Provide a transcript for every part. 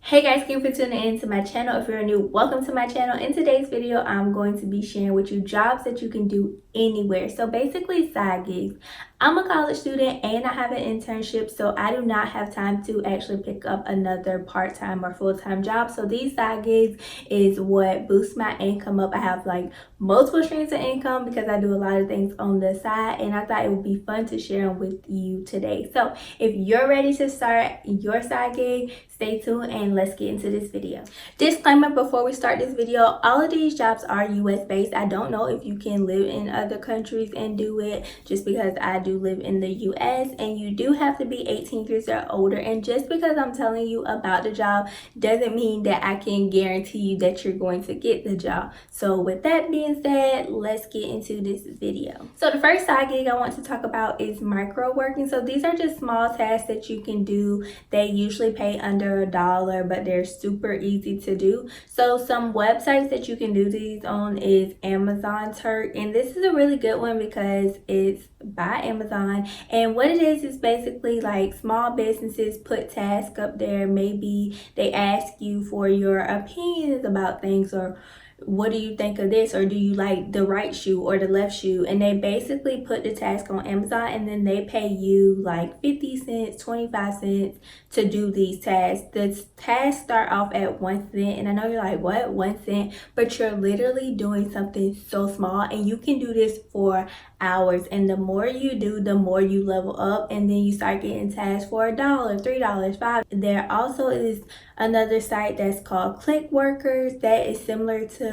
Hey guys, thank you for tuning in to my channel. If you're new, welcome to my channel. In today's video, I'm going to be sharing with you jobs that you can do anywhere. So basically side gigs. I'm a college student and I have an internship, so I do not have time to actually pick up another part-time or full-time job. So these side gigs is what boosts my income up. I have like multiple streams of income because I do a lot of things on the side, and I thought it would be fun to share them with you today. So if you're ready to start your side gig, stay tuned and let's get into this video. Disclaimer before we start this video, all of these jobs are US based. I don't know if you can live in other countries and do it, just because I do live in the US, and you do have to be 18 years or older. And just because I'm telling you about the job doesn't mean that I can guarantee you that you're going to get the job. So with that being said, let's get into this video. So the first side gig I want to talk about is micro working. So these are just small tasks that you can do. They usually pay under $1, but they're super easy to do. So some websites that you can do these on is Amazon Turk, and this is a really good one because it's by Amazon, and what it is basically like small businesses put tasks up there. Maybe they ask you for your opinions about things, or what do you think of this, or do you like the right shoe or the left shoe, and they basically put the task on Amazon, and then they pay you like 50 cents, 25 cents to do these tasks. The tasks start off at 1 cent, and I know you're like, what, 1 cent? But you're literally doing something so small, and you can do this for hours, and the more you do, the more you level up, and then you start getting tasks for $1, $3, $5. There also is another site that's called Click Workers that is similar to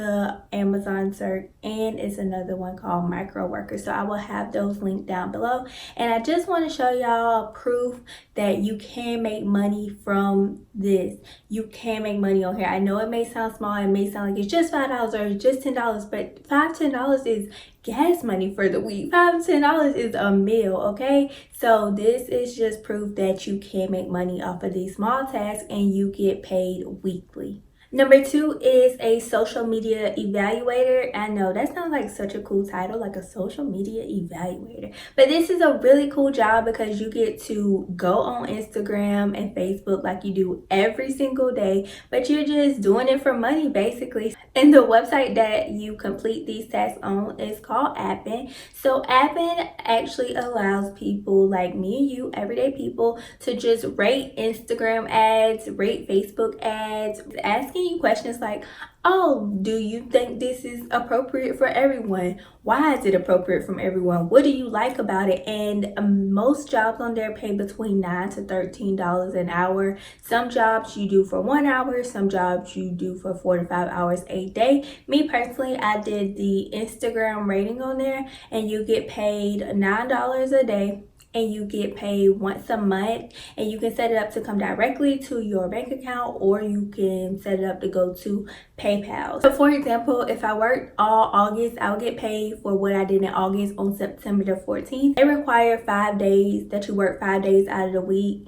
Amazon Search, and it's another one called Micro Workers. So I will have those linked down below, and I just want to show y'all proof that you can make money from this. You can make money on here. I know it may sound small, it may sound like it's just $5 or just $10, but $5-10 is gas money for the week. $5-10 is a meal, okay? So this is just proof that you can make money off of these small tasks and you get paid weekly. Number 2 is a social media evaluator. I know that sounds like such a cool title, like a social media evaluator, but this is a really cool job because you get to go on Instagram and Facebook like you do every single day, but you're just doing it for money basically. And the website that you complete these tasks on is called Appen. So Appen actually allows people like me and you, everyday people, to just rate Instagram ads, rate Facebook ads, asking you questions like, oh, do you think this is appropriate for everyone? Why is it appropriate from everyone? What do you like about it? And most jobs on there pay between $9 to $13 an hour. Some jobs you do for 1 hour, some jobs you do for 4 to 5 hours a day. Me personally, I did the Instagram rating on there, and you get paid $9 a day, and you get paid once a month, and you can set it up to come directly to your bank account, or you can set it up to go to PayPal. So for example, if I worked all August, I'll get paid for what I did in August on September the 14th. They require 5 days, that you work 5 days out of the week.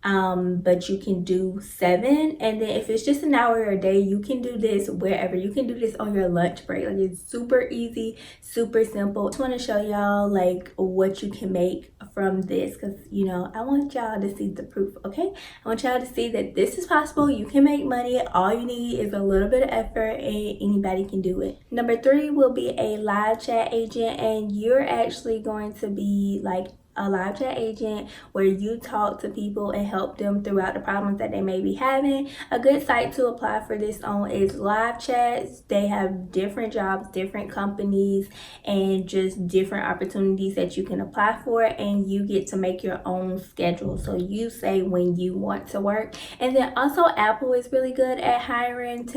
But you can do 7, and then if it's just an hour a day, you can do this wherever. You can do this on your lunch break. Like, it's super easy, super simple. Just want to show y'all like what you can make from this, because you know I want y'all to see the proof. Okay, I want y'all to see that this is possible. You can make money. All you need is a little bit of effort, and anybody can do it. Number 3 will be a live chat agent, and you're actually going to be like a live chat agent where you talk to people and help them throughout the problems that they may be having. A good site to apply for this on is Live Chats. They have different jobs, different companies, and just different opportunities that you can apply for, and you get to make your own schedule. So you say when you want to work. And then also Apple is really good at hiring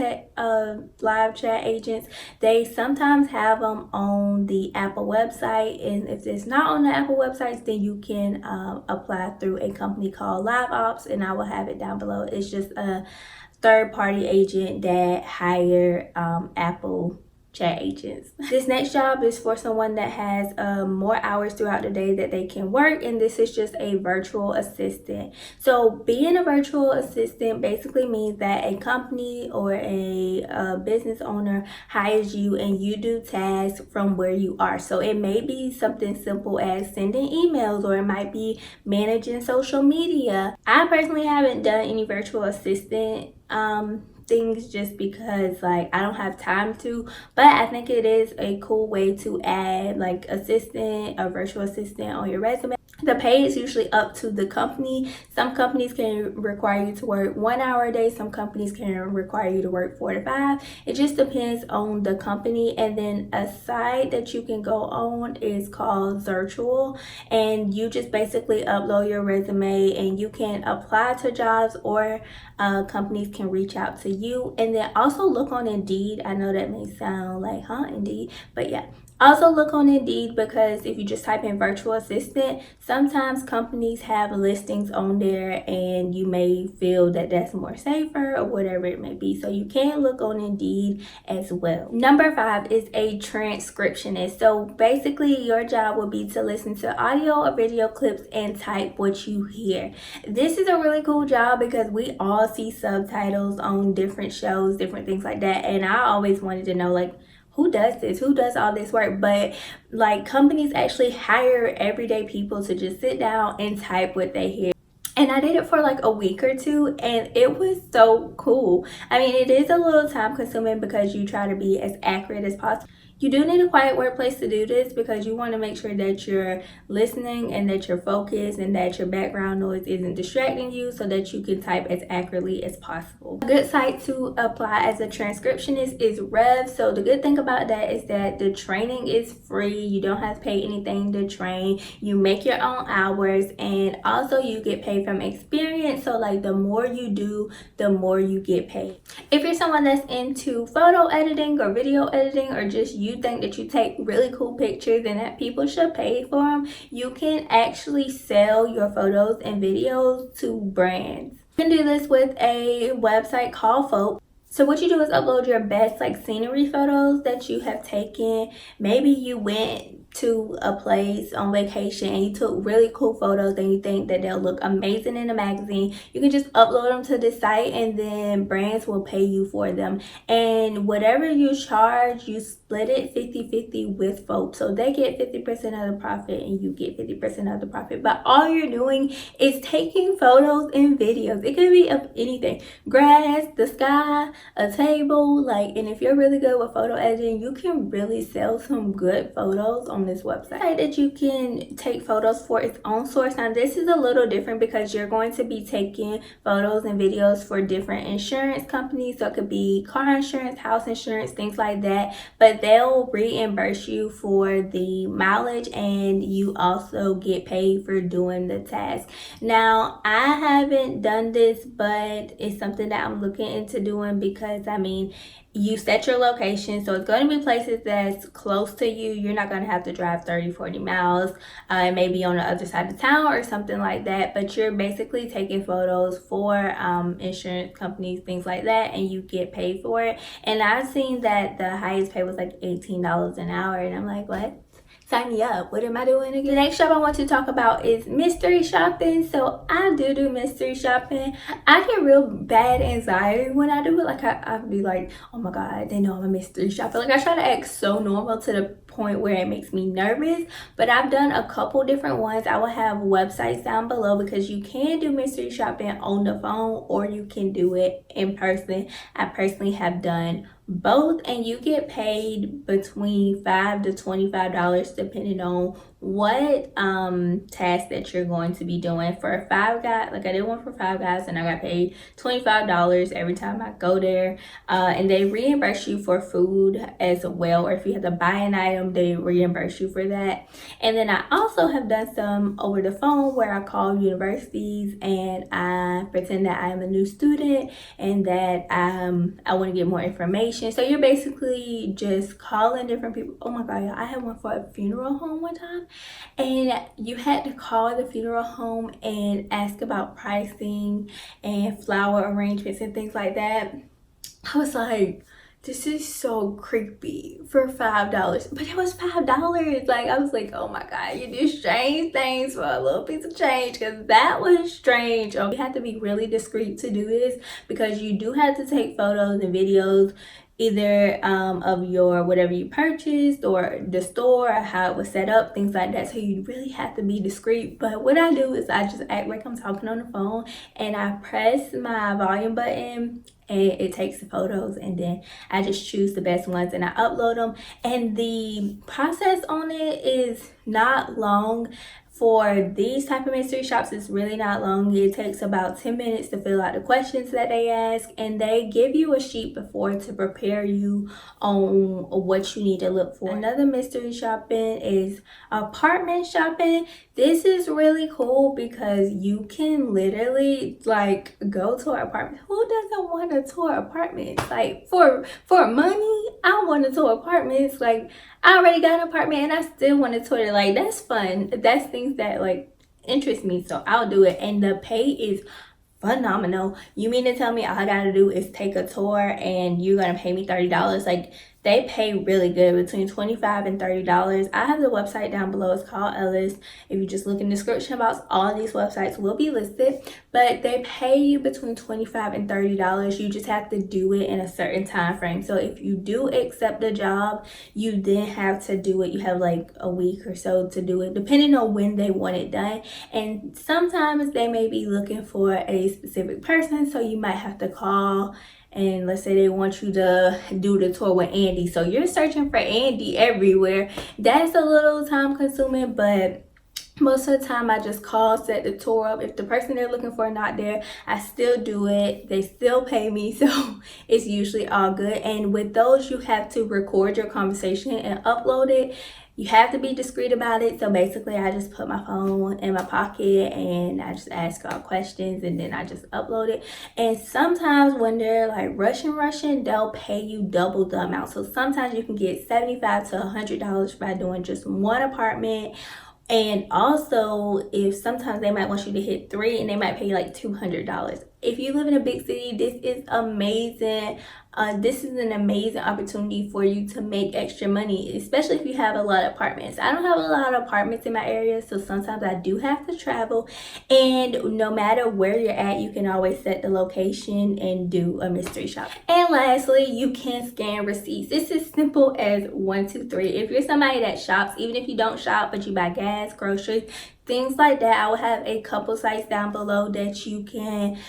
live chat agents. They sometimes have them on the Apple website, and if it's not on the Apple website, then you can apply through a company called Live Ops, and I will have it down below. It's just a third-party agent that hire Apple chat agents. This next job is for someone that has more hours throughout the day that they can work, and this is just a virtual assistant. So being a virtual assistant basically means that a company or a business owner hires you and you do tasks from where you are. So it may be something simple as sending emails, or it might be managing social media. I personally haven't done any virtual assistant things just because like I don't have time to, but I think it is a cool way to add like assistant or virtual assistant on your resume. The pay is usually up to the company. Some companies can require you to work 1 hour a day. Some companies can require you to work 4 to 5. It just depends on the company. And then a site that you can go on is called Virtual, and you just basically upload your resume and you can apply to jobs, or companies can reach out to you. And then also look on Indeed. I know that may sound like Indeed, but yeah, also look on Indeed, because if you just type in virtual assistant, sometimes companies have listings on there and you may feel that that's more safer or whatever it may be. So you can look on Indeed as well. Number 5 is a transcriptionist. So basically your job will be to listen to audio or video clips and type what you hear. This is a really cool job because we all see subtitles on different shows, different things like that. And I always wanted to know, like, who does this? Who does all this work? But like companies actually hire everyday people to just sit down and type what they hear. And I did it for like a week or two, and it was so cool. I mean, it is a little time consuming because you try to be as accurate as possible. You do need a quiet workplace to do this because you want to make sure that you're listening and that you're focused and that your background noise isn't distracting you, so that you can type as accurately as possible. A good site to apply as a transcriptionist is Rev. So the good thing about that is that the training is free. You don't have to pay anything to train. You make your own hours, and also you get paid from experience. So like the more you do, the more you get paid. If you're someone that's into photo editing or video editing, or just you think that you take really cool pictures and that people should pay for them, you can actually sell your photos and videos to brands. You can do this with a website called Folk. So what you do is upload your best like scenery photos that you have taken. Maybe you went to a place on vacation and you took really cool photos and you think that they'll look amazing in a magazine. You can just upload them to this site, and then brands will pay you for them. And whatever you charge, you split it 50-50 with folks. So they get 50% of the profit and you get 50% of the profit. But all you're doing is taking photos and videos. It could be of anything. Grass, the sky, a table, like, and if you're really good with photo editing, you can really sell some good photos on this website that you can take photos for its own source. Now this is a little different because you're going to be taking photos and videos for different insurance companies. So it could be car insurance, house insurance, things like that, but they'll reimburse you for the mileage, and you also get paid for doing the task. Now I haven't done this, but it's something that I'm looking into doing because I mean, you set your location, so it's going to be places that's close to you. You're not going to have to drive 30-40 miles. It may be on the other side of town or something like that, but you're basically taking photos for insurance companies, things like that, and you get paid for it. And I've seen that the highest pay was like $18 an hour, and I'm like, what? Sign me up. What am I doing again? The next job I want to talk about is mystery shopping. So I do mystery shopping. I get real bad anxiety when I do it. Like I'll be like, oh my god, they know I'm a mystery shopper. Like I try to act so normal to the point where it makes me nervous, but I've done a couple different ones. I will have websites down below because you can do mystery shopping on the phone or you can do it in person. I personally have done both, and you get paid between $5 to $25 depending on what task that you're going to be doing. For Five Guys, like I did one for Five Guys and I got paid $25 every time I go there, and they reimburse you for food as well, or if you have to buy an item they reimburse you for that. And then I also have done some over the phone where I call universities and I pretend that I'm a new student and that I want to get more information. So you're basically just calling different people. Oh my god, I had one for a funeral home one time, and you had to call the funeral home and ask about pricing and flower arrangements and things like that. I was like, this is so creepy for $5, but it was $5. Like, I was like, oh my god, you do strange things for a little piece of change, because that was strange. You have to be really discreet to do this, because you do have to take photos and videos either of your whatever you purchased, or the store, or how it was set up, things like that. So you really have to be discreet. But what I do is I just act like I'm talking on the phone, and I press my volume button, and it takes the photos, and then I just choose the best ones and I upload them. And the process on it is not long. For these type of mystery shops, it's really not long. It takes about 10 minutes to fill out the questions that they ask, and they give you a sheet before to prepare you on what you need to look for. Another mystery shopping is apartment shopping. This is really cool because you can literally like go to an apartment. Who doesn't want to tour apartments? Like, for money, I want to tour apartments. Like, I already got an apartment and I still want to tour it. Like, that's fun. That's things that like interest me, so I'll do it. And the pay is phenomenal. You mean to tell me all I gotta do is take a tour and you're gonna pay me $30? Like, they pay really good, between $25 and $30. I have the website down below. It's called Ellis. If you just look in the description box, all of these websites will be listed. But they pay you between $25 and $30. You just have to do it in a certain time frame. So if you do accept the job, you then have to do it. You have like a week or so to do it, depending on when they want it done. And sometimes they may be looking for a specific person, so you might have to call, and let's say they want you to do the tour with Andy, so you're searching for Andy everywhere. That's a little time consuming, but most of the time I just call, set the tour up. If the person they're looking for not there, I still do it. They still pay me, so it's usually all good. And with those, you have to record your conversation and upload it. You have to be discreet about it. So basically, I just put my phone in my pocket and I just ask all questions, and then I just upload it. And sometimes when they're like rushing, they'll pay you double the amount. So sometimes you can get $75 to $100 by doing just one apartment. And also, if sometimes they might want you to hit 3 and they might pay you like $200. If you live in a big city, this is amazing. This is an amazing opportunity for you to make extra money, especially if you have a lot of apartments. I don't have a lot of apartments in my area, so sometimes I do have to travel. And no matter where you're at, you can always set the location and do a mystery shop. And lastly, you can scan receipts. This is simple as 1, 2, 3. If you're somebody that shops, even if you don't shop but you buy gas, groceries, things like that, I will have a couple sites down below that you can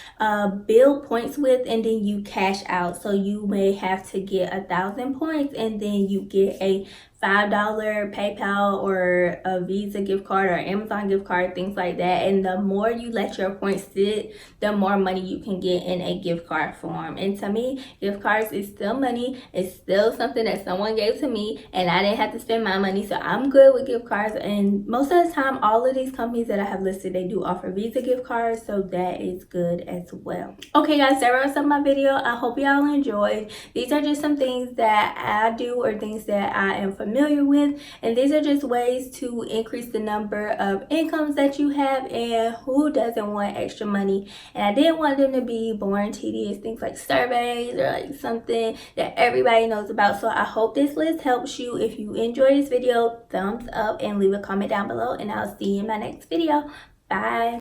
build points with, and then you cash out. So you may have to get 1,000 points, and then you get a $5 PayPal or a Visa gift card or Amazon gift card, things like that. And the more you let your points sit, the more money you can get in a gift card form. And to me, gift cards is still money. It's still something that someone gave to me, and I didn't have to spend my money. So I'm good with gift cards. And most of the time, all of these companies that I have listed, they do offer Visa gift cards, so that is good as well. Okay guys, that wraps up my video. I hope y'all enjoyed. These are just some things that I do, or things that I am familiar with, and these are just ways to increase the number of incomes that you have. And who doesn't want extra money? And I didn't want them to be boring, tedious things like surveys, or like something that everybody knows about. So I hope this list helps you. If you enjoyed this video, thumbs up and leave a comment down below, and I'll see you in my next video. Bye.